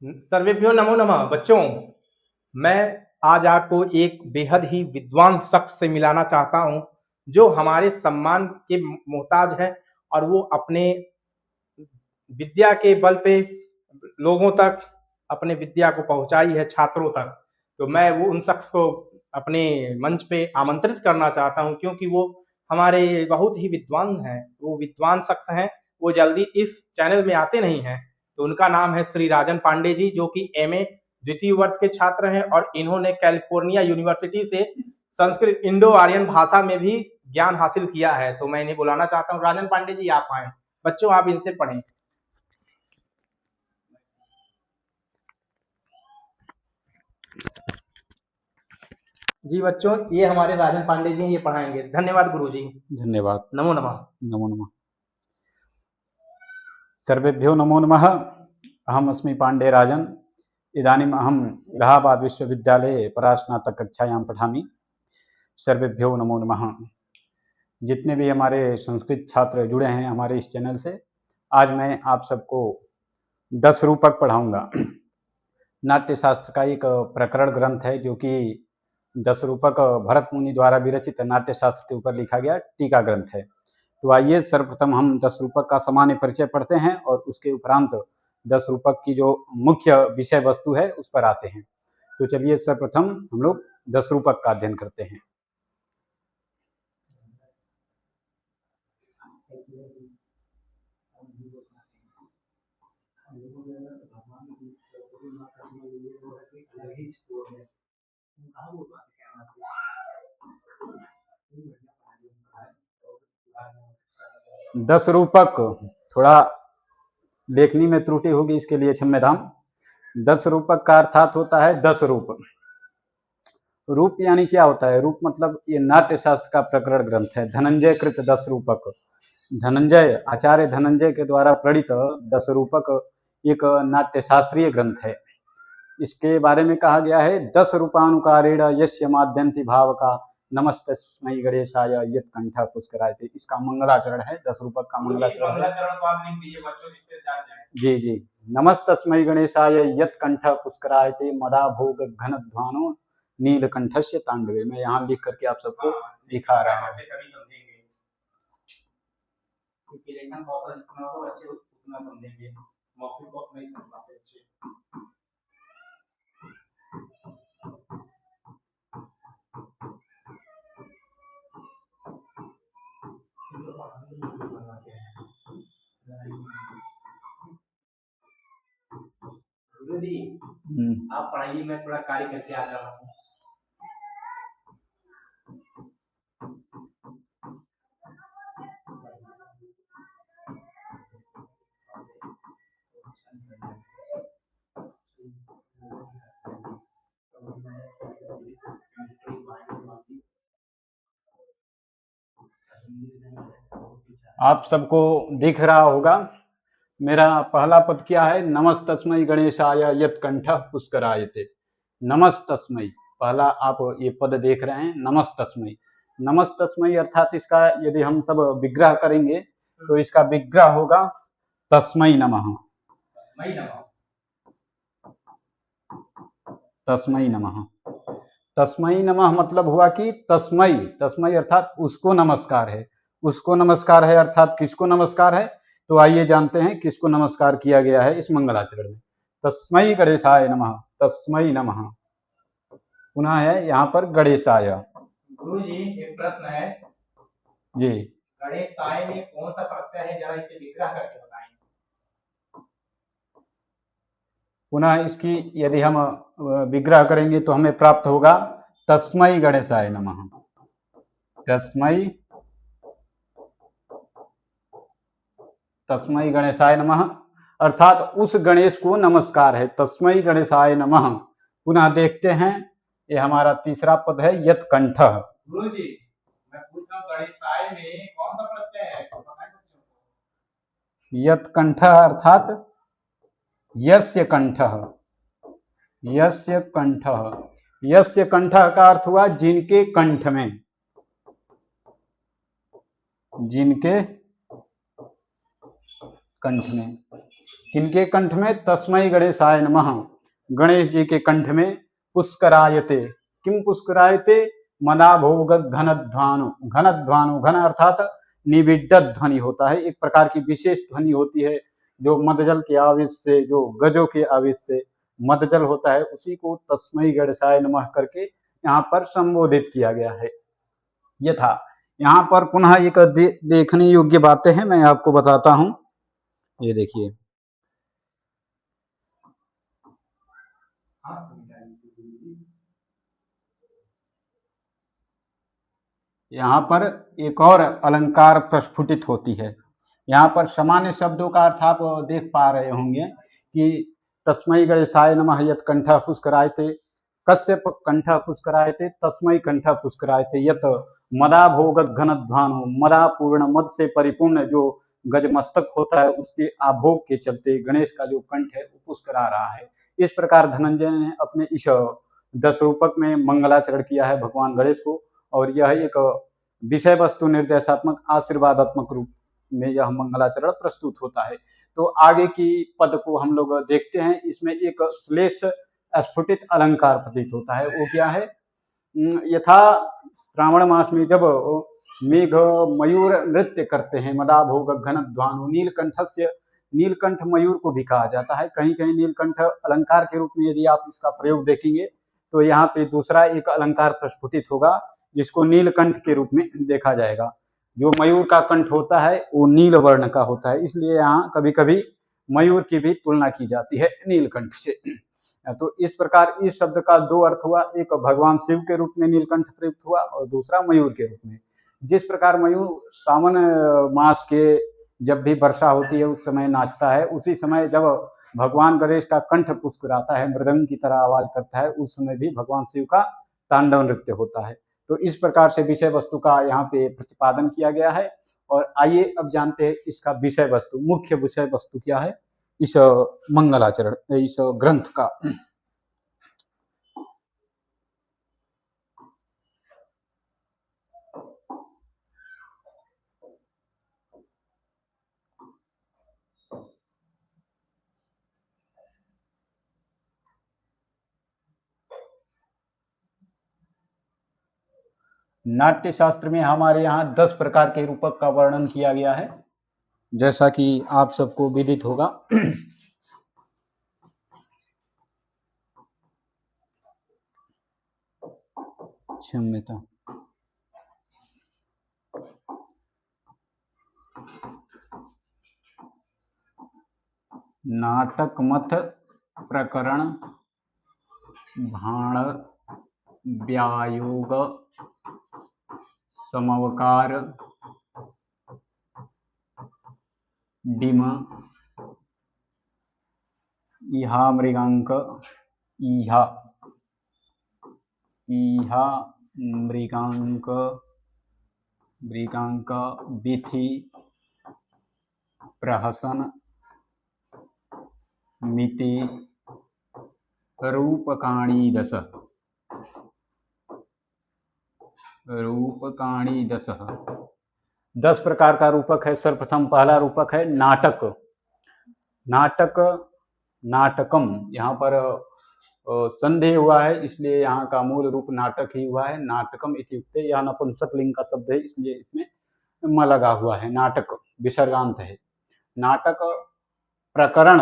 सर्वेभ्यो नमो नमः। बच्चों, मैं आज आपको एक बेहद ही विद्वान शख्स से मिलाना चाहता हूं जो हमारे सम्मान के मोहताज है और वो अपने विद्या के बल पे लोगों तक अपने विद्या को पहुंचाई है, छात्रों तक। तो मैं वो उन शख्स को अपने मंच पे आमंत्रित करना चाहता हूं क्योंकि वो हमारे बहुत ही विद्वान हैं, वो विद्वान शख्स हैं। वो जल्दी इस चैनल में आते नहीं हैं। तो उनका नाम है श्री राजन पांडे जी, जो कि एमए द्वितीय वर्ष के छात्र हैं और इन्होंने कैलिफोर्निया यूनिवर्सिटी से संस्कृत इंडो आर्यन भाषा में भी ज्ञान हासिल किया है। तो मैं इन्हें बुलाना चाहता हूँ। राजन पांडे जी, आप आए। बच्चों, आप इनसे पढ़ें। जी बच्चों, ये हमारे राजन पांडे जी हैं, ये पढ़ाएंगे। धन्यवाद गुरु जी। धन्यवाद। नमो नमः। नमो नमः। सर्वेभ्यो नमो नमः। अहम अस्मि पांडे राजन। इदानीम् अहम इलाहाबाद विश्वविद्यालये परास्नातक कक्षायां पठामि। सर्वेभ्यो नमो नमः। जितने भी हमारे संस्कृत छात्र जुड़े हैं हमारे इस चैनल से, आज मैं आप सबको 10 रूपक पढ़ाऊंगा। नाट्य शास्त्र का एक प्रकरण ग्रंथ है जो कि 10 रूपक भरत मुनि द्वारा विरचित नाट्य शास्त्र के ऊपर लिखा गया टीका ग्रंथ है। तो आइए सर्वप्रथम हम 10 रूपक का सामान्य परिचय पढ़ते हैं और उसके उपरांत 10 रूपक की जो मुख्य विषय वस्तु है उस पर आते हैं। तो चलिए सर्वप्रथम हम लोग 10 रूपक का अध्ययन करते हैं। दस रूपक, थोड़ा लेखनी में त्रुटि होगी, इसके लिए क्षम्यताम। 10 रूपक का अर्थात होता है 10 रूप। रूप यानी क्या होता है? रूप मतलब ये नाट्य शास्त्र का प्रकरण ग्रंथ है। धनंजय कृत 10 रूपक, धनंजय आचार्य धनंजय के द्वारा प्रणीत 10 रूपक एक नाट्य शास्त्रीय ग्रंथ है। इसके बारे में कहा गया है 10 रूपानुकारेण यस्य माद्यन्ति भावका नमस्तस्मै गणेशाय यत् कंठ पुष्करायते। इसका मंगलाचरण है, 10 रूपक का मंगलाचरण है। जी जी। नमस्तस्मै गणेशाय यत् कंठ पुष्करायते मदा भोग घन ध्वानो नीलकंठस्य तांडवे। मैं यहाँ लिख करके आप सबको दिखा रहा हूँ। गुरु जी, आप पढ़ाइए, मैं थोड़ा कार्य करके आ जा रहा हूँ। आप सबको दिख रहा होगा मेरा पहला पद क्या है? नमस्तस्मै गणेशाय यत् कंठः पुष्करायते। नमस्तस्मै, पहला आप ये पद देख रहे हैं, नमस्तस्मै। नमस्तस्मै अर्थात इसका यदि हम सब विग्रह करेंगे तो इसका विग्रह होगा तस्मै नमः। तस्मै नमः। तस्मै नमः मतलब हुआ कि तस्मै, तस्मै अर्थात उसको नमस्कार है। उसको नमस्कार है अर्थात किसको नमस्कार है? तो आइए जानते हैं किसको नमस्कार किया गया है इस मंगलाचरण में। तस्मै गणेशाय नमः, तस्मै नमः। पुनः है यहाँ पर गणेशाय। गुरु जी, एक प्रश्न है जी। गणेशाय में कौन सा प्रत्यय है, जरा इसे विग्रह करके बताएं। पुनः इसकी यदि हम विग्रह करेंगे तो हमें प्राप्त होगा तस्मै गणेशाय नमः। तस्मै गणेशाय नमः अर्थात उस गणेश को नमस्कार है, तस्मै गणेशाय नमः। पुनः देखते हैं, ये हमारा तीसरा पद है यत् कंठः। गुरु जी, मैं पूछ रहा हूँ गणेशाय में कौन सा प्रत्यय है? यत् कंठः अर्थात यस्य कंठः। यस्य कंठः, यस्य कंठः का अर्थ हुआ जिनके कंठ में, जिनके कंठ में। किनके कंठ में? तस्मै गणेशाय नमः। गणेश जी के कंठ में पुष्करायते। किम पुष्करायते? मदाभोग घनध्वानु। घनध्वानु, घन अर्थात निविड्ड ध्वनि होता है, एक प्रकार की विशेष ध्वनि होती है जो मदजल के आवेश से, जो गजों के आवेश से मदजल होता है, उसी को तस्मै गणेशाय नमः करके यहाँ पर संबोधित किया गया है। यथा यहाँ पर पुनः एक देखने योग्य बातें हैं, मैं आपको बताता हूं। ये देखिए, यहाँ पर एक और अलंकार प्रस्फुटित होती है। यहाँ पर सामान्य शब्दों का अर्थ आप देख पा रहे होंगे कि तस्मै गणेशाय नमः यत् कंठः पुष्करायते, कस्य कंठः पुष्करायते? तस्मै कंठः पुष्करायते यत् मदाभोग घनध्वानो। मदा पूर्ण, मद से परिपूर्ण जो गजमस्तक होता है, उसके आभोग के चलते गणेश का जो कंठ है वो पुष्करा रहा है। इस प्रकार धनंजय ने अपने इस 10 रूपक में मंगलाचरण किया है भगवान गणेश को, और यह एक विषय वस्तु निर्देशात्मक आशीर्वादात्मक रूप में यह मंगलाचरण प्रस्तुत होता है। तो आगे की पद को हम लोग देखते हैं। इसमें एक श्लेष स्फुटित अलंकार प्रतीत होता है। वो क्या है? यथा श्रावण मास में जब मेघ मयूर नृत्य करते हैं, मदाभोग घनध्वानु नीलकंठस्य, नीलकंठ मयूर को भी कहा जाता है। कहीं कहीं नीलकंठ अलंकार के रूप में यदि आप इसका प्रयोग देखेंगे तो यहाँ पे दूसरा एक अलंकार प्रस्फुटित होगा जिसको नीलकंठ के रूप में देखा जाएगा। जो मयूर का कंठ होता है वो नील वर्ण का होता है, इसलिए यहाँ कभी कभी मयूर की भी तुलना की जाती है नीलकंठ से। तो इस प्रकार इस शब्द का 2 अर्थ हुआ, एक भगवान शिव के रूप में नीलकंठ प्रयुक्त हुआ और दूसरा मयूर के रूप में। जिस प्रकार मयूर सावन मास के जब भी वर्षा होती है उस समय नाचता है, उसी समय जब भगवान गणेश का कंठ पुष्कराता है, मृदंग की तरह आवाज करता है, उस समय भी भगवान शिव का तांडव नृत्य होता है। तो इस प्रकार से विषय वस्तु का यहाँ पे प्रतिपादन किया गया है। और आइए अब जानते हैं इसका विषय वस्तु, मुख्य विषय वस्तु क्या है इस मंगलाचरण, इस ग्रंथ का। नाट्य शास्त्र में हमारे यहाँ 10 प्रकार के रूपक का वर्णन किया गया है, जैसा कि आप सबको विदित होगा। क्षम्यता। नाटक मथ प्रकरण, भाण, व्यायोग, समवकार, डिम, इहा मृगांक, इहा मृगांक, मृगांक, विथि, प्रहसन, मिति, रूपकाणी दश। रूपकाणी दश 10 प्रकार का रूपक है। सर्वप्रथम पहला रूपक है नाटक। नाटक, नाटकम, यहाँ पर संदेह हुआ है इसलिए यहाँ का मूल रूप नाटक ही हुआ है। नाटकम इत्युक्ते, यह नपुंसक लिंग का शब्द है इसलिए इसमें म लगा हुआ है। नाटक विसर्गांत है। नाटक। प्रकरण,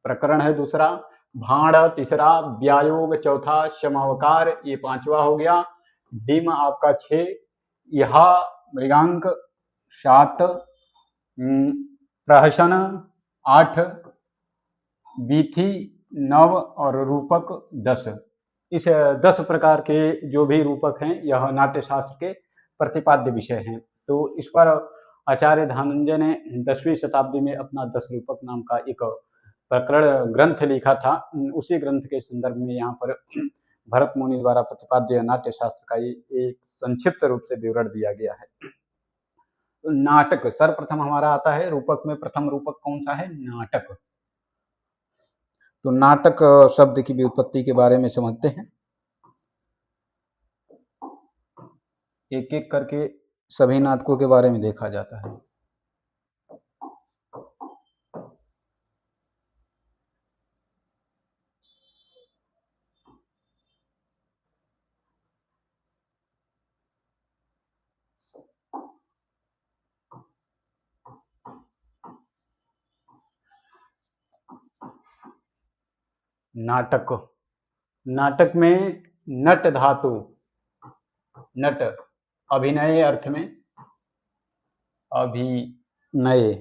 प्रकरण है दूसरा। भाण तीसरा, व्यायोग चौथा, समवकार ये 5वां हो गया। डिम आपका 6, इहा मृगांक 7, प्रहसन 8, वीथि 9 और रूपक 10। इस 10 प्रकार के जो भी रूपक हैं यह नाट्य शास्त्र के प्रतिपाद्य विषय हैं। तो इस पर आचार्य धनंजय ने 10वीं शताब्दी में अपना 10 रूपक नाम का एक प्रकरण ग्रंथ लिखा था। उसी ग्रंथ के संदर्भ में यहाँ पर भरत मुनि द्वारा प्रतिपाद्य नाट्य शास्त्र का एक संक्षिप्त रूप से विवरण दिया गया है। तो नाटक सर्वप्रथम हमारा आता है। रूपक में प्रथम रूपक कौन सा है? नाटक। तो नाटक शब्द की व्युत्पत्ति के बारे में समझते हैं। एक एक करके सभी नाटकों के बारे में देखा जाता है। नाटक, नाटक में नट धातु, नट अभिनय अर्थ में, अभिनय,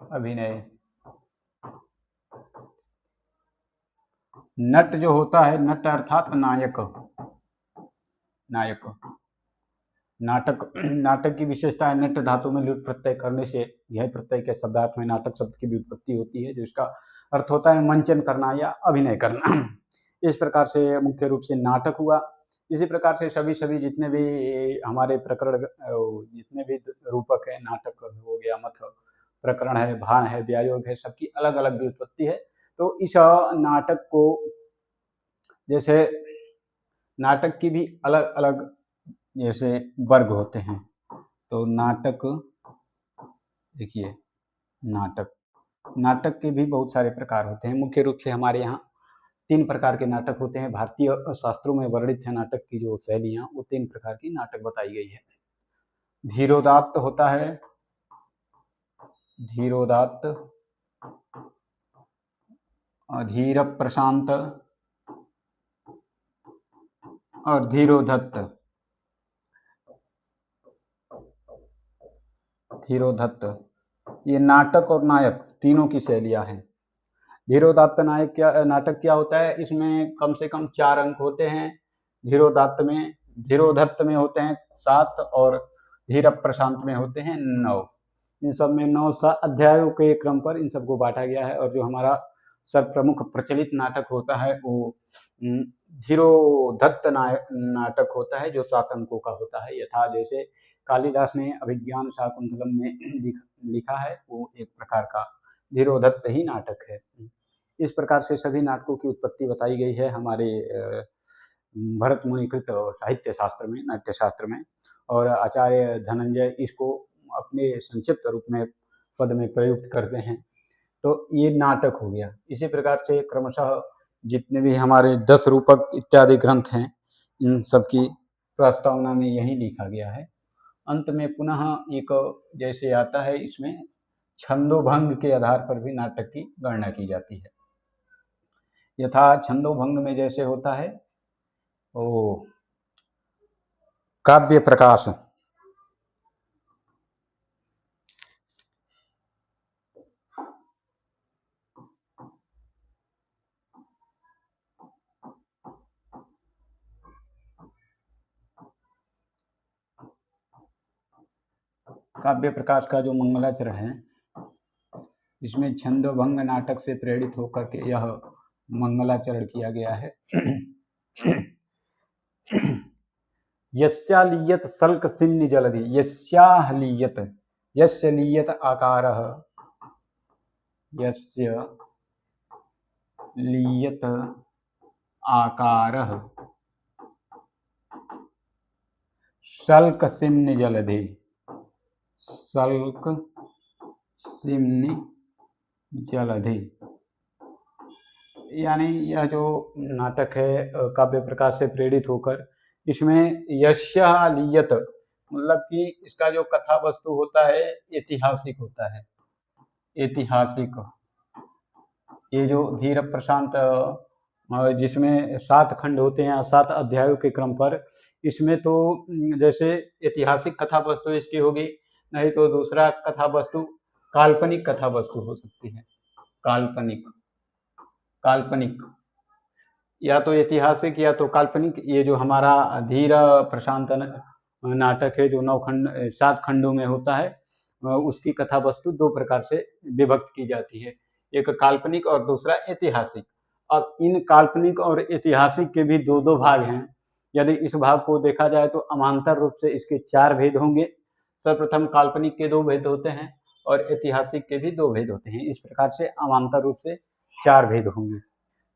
अभिनय, नट जो होता है, नट अर्थात नायक, नायक, नाटक, नाटक की विशेषता है नट धातु में लुट प्रत्यय करने से यह प्रत्यय के शब्दार्थ में नाटक शब्द की व्युत्पत्ति होती है, जो इसका अर्थ होता है मंचन करना या अभिनय करना। इस प्रकार से मुख्य रूप से नाटक हुआ। इसी प्रकार से सभी जितने भी हमारे प्रकरण, जितने भी रूपक है, नाटक हो गया, मथ, प्रकरण है, भाण है, व्यायोग है, सबकी अलग अलग व्युत्पत्ति है। तो इस नाटक को, जैसे नाटक की भी अलग अलग जैसे वर्ग होते हैं, तो नाटक, देखिए नाटक, नाटक के भी बहुत सारे प्रकार होते हैं। मुख्य रूप से हमारे यहाँ 3 प्रकार के नाटक होते हैं। भारतीय शास्त्रों में वर्णित है नाटक की जो शैलियाँ, वो 3 प्रकार की नाटक बताई गई है। धीरोदात्त होता है, धीरोदात्त, धीर प्रशांत और धीरोधत्त, धीरोधत्त, ये नाटक और नायक तीनों की शैलियाँ हैं। धीरोदात्त नायक नाटक क्या होता है, इसमें कम से कम 4 अंक होते हैं। धीरोदात्त में, धीरोधत्त में होते हैं 7 और धीर प्रशांत में होते हैं 9। इन सब में 9 अध्यायों के क्रम पर इन सबको बांटा गया है। और जो हमारा सर्वप्रमुख प्रचलित नाटक होता है वो धीरोधत्त नाटक होता है, जो 7 अंकों का होता है। यथा जैसे कालिदास ने अभिज्ञान शाकुंतलम में लिखा है, वो एक प्रकार का धीरोधत्त ही नाटक है। इस प्रकार से सभी नाटकों की उत्पत्ति बताई गई है हमारे भरत मुनिकृत साहित्य शास्त्र में, नाट्य शास्त्र में। और आचार्य धनंजय इसको अपने संक्षिप्त रूप में पद में प्रयुक्त करते हैं। तो ये नाटक हो गया। इसी प्रकार से क्रमशः जितने भी हमारे 10 रूपक इत्यादि ग्रंथ हैं, इन सब की प्रस्तावना में यही लिखा गया है। अंत में पुनः एक जैसे आता है, इसमें छंदोभंग के आधार पर भी नाटक की गणना की जाती है। यथा छंदोभंग में जैसे होता है वो काव्य प्रकाश, काव्य प्रकाश का जो मंगलाचरण है, इसमें छंदोभंग नाटक से प्रेरित होकर के यह मंगलाचरण किया गया है। यस्यालीयत सल्क सिन्न जलधि, यस्यालीयत, यस्य लीयत आकारः, यस्य लीयत आकारः, सल्क सिन्न जलधि, सल्क सिन्न जलधि, यानी यह जो नाटक है काव्य प्रकाश से प्रेरित होकर, इसमें यस्यालीयत मतलब कि इसका जो कथा वस्तु होता है ऐतिहासिक होता है, ऐतिहासिक। ये जो धीर प्रशांत जिसमें 7 खंड होते हैं, 7 अध्यायों के क्रम पर, इसमें तो जैसे ऐतिहासिक कथा वस्तु इसकी होगी, नहीं तो दूसरा कथा वस्तु काल्पनिक कथा वस्तु हो सकती है। काल्पनिक, काल्पनिक या तो ऐतिहासिक या तो काल्पनिक। ये जो हमारा धीर प्रशांत नाटक है जो 7 खंडों में होता है, उसकी कथा वस्तु 2 प्रकार से विभक्त की जाती है, एक काल्पनिक और दूसरा ऐतिहासिक। अब इन काल्पनिक और ऐतिहासिक के भी 2-2 भाग हैं। यदि इस भाग को देखा जाए तो अमांतर रूप से इसके 4 भेद होंगे। सर्वप्रथम काल्पनिक के 2 भेद होते हैं और ऐतिहासिक के भी 2 भेद होते हैं। इस प्रकार से अमांतर रूप से 4 भेद होंगे।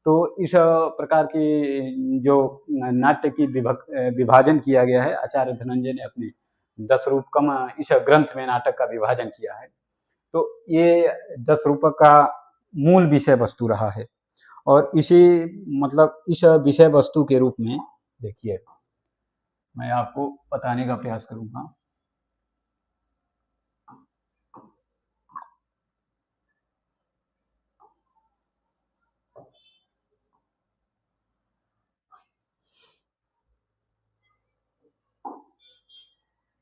तो इस प्रकार की जो नाट्य की विभाजन किया गया है, आचार्य धनंजय ने अपने 10 रूपकम इस ग्रंथ में नाटक का विभाजन किया है। तो ये 10 रूपक का मूल विषय वस्तु रहा है। और इसी मतलब इस विषय वस्तु के रूप में देखिए मैं आपको बताने का प्रयास करूंगा।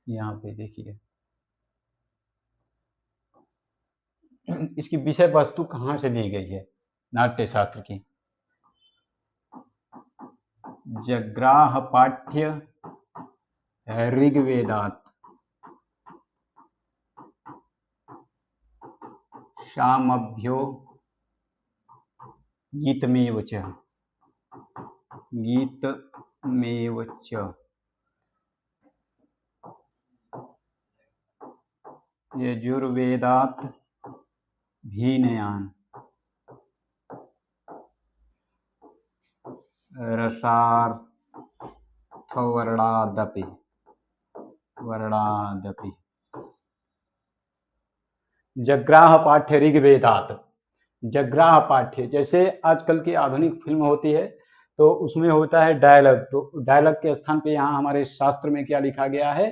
यहाँ पे देखिए इसकी विषय वस्तु कहाँ से ली गई है नाट्य शास्त्र की। जग्राह पाठ्य ऋग्वेदात सामभ्यो गीतमेव च यजुर्वेदात भीनयान रसार्थवर्णादपि जग्राह पाठ्य ऋग्वेदात। जग्राह पाठ्य जैसे आजकल की आधुनिक फिल्म होती है तो उसमें होता है डायलॉग, तो डायलॉग के स्थान पे यहाँ हमारे शास्त्र में क्या लिखा गया है,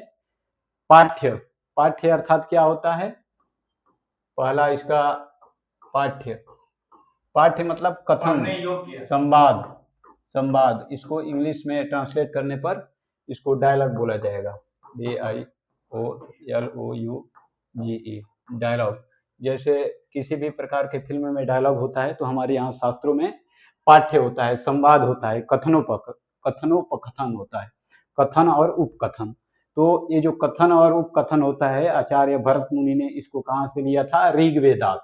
पाठ्य। पाठ्य अर्थात क्या होता है, पहला इसका पाठ्य, पाठ्य मतलब कथन, संवाद, संवाद। इसको इंग्लिश में ट्रांसलेट करने पर इसको डायलॉग बोला जाएगा, DIOLOUGE, डायलॉग। जैसे किसी भी प्रकार के फिल्म में डायलॉग होता है तो हमारे यहाँ शास्त्रों में पाठ्य होता है, संवाद होता है, कथनोपकथन होता है, कथन और उपकथन। तो ये जो कथन और उपकथन होता है, आचार्य भरत मुनि ने इसको कहाँ से लिया था, ऋग्वेदात,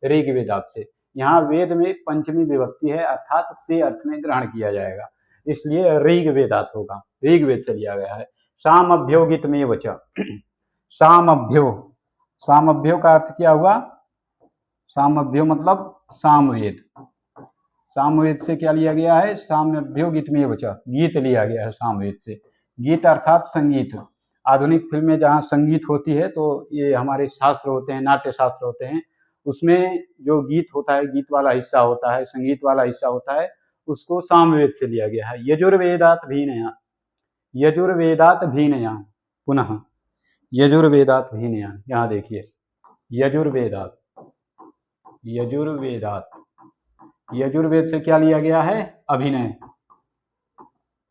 ऋग्वेदात से। यहाँ वेद में पंचमी विभक्ति है अर्थात से अर्थ में ग्रहण किया जाएगा, इसलिए ऋग्वेदात होगा, ऋग्वेद से लिया गया है। सामभ्यो गीतमेव च, सामभ्यो, सामभ्यो का अर्थ क्या हुआ, सामभ्यो मतलब सामवेद, सामवेद से क्या लिया गया है, सामभ्यो गीतमेव च, गीत लिया गया है सामवेद से। गीत अर्थात संगीत। आधुनिक फिल्में जहाँ संगीत होती है तो ये हमारे शास्त्र होते हैं, नाट्य शास्त्र होते हैं, उसमें जो गीत होता है, गीत वाला हिस्सा होता है, संगीत वाला हिस्सा होता है, उसको सामवेद से लिया गया है। यजुर्वेदात भीनया, यजुर्वेदात भीनया, पुनः यजुर्वेदात भीनया। यहाँ देखिए यजुर्वेदात, यजुर्वेदात, यजुर्वेद से क्या लिया गया है, अभिनय,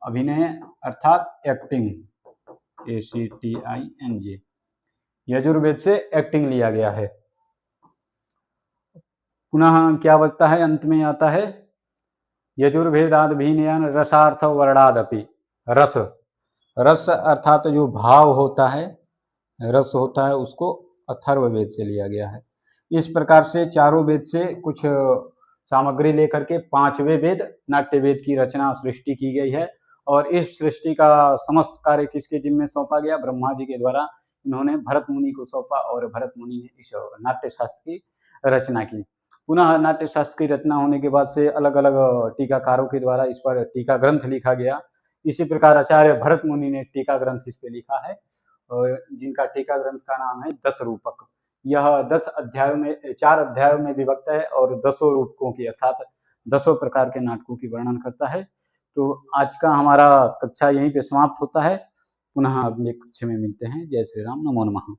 अभिनय अर्थात एक्टिंग, ACTING, यजुर्वेद से एक्टिंग लिया गया है। पुनः क्या बचता है, अंत में आता है यजुर्वेदाद भीनयान रसार्थ वर्णादपि, रस, रस अर्थात जो भाव होता है, रस होता है, उसको अथर्ववेद से लिया गया है। इस प्रकार से चारों वेद से कुछ सामग्री लेकर के पांचवें वेद नाट्य वेद की रचना सृष्टि की गई है। और इस सृष्टि का समस्त कार्य किसके जिम्मे सौंपा गया, ब्रह्मा जी के द्वारा इन्होंने भरत मुनि को सौंपा और भरत मुनि ने इस नाट्य शास्त्र की रचना की। पुनः नाट्य शास्त्र की रचना होने के बाद से अलग अलग टीकाकारों के द्वारा इस पर टीका ग्रंथ लिखा गया। इसी प्रकार आचार्य भरत मुनि ने टीका ग्रंथ इस पे लिखा है, जिनका टीका ग्रंथ का नाम है 10 रूपक। यह 10 अध्यायों में, 4 अध्यायों में विभक्त है और 10 रूपकों की अर्थात 10 प्रकार के नाटकों की वर्णन करता है। तो आज का हमारा कक्षा यहीं पे समाप्त होता है। पुनः अगले कक्षा में मिलते हैं। जय श्री राम, नमो नमः।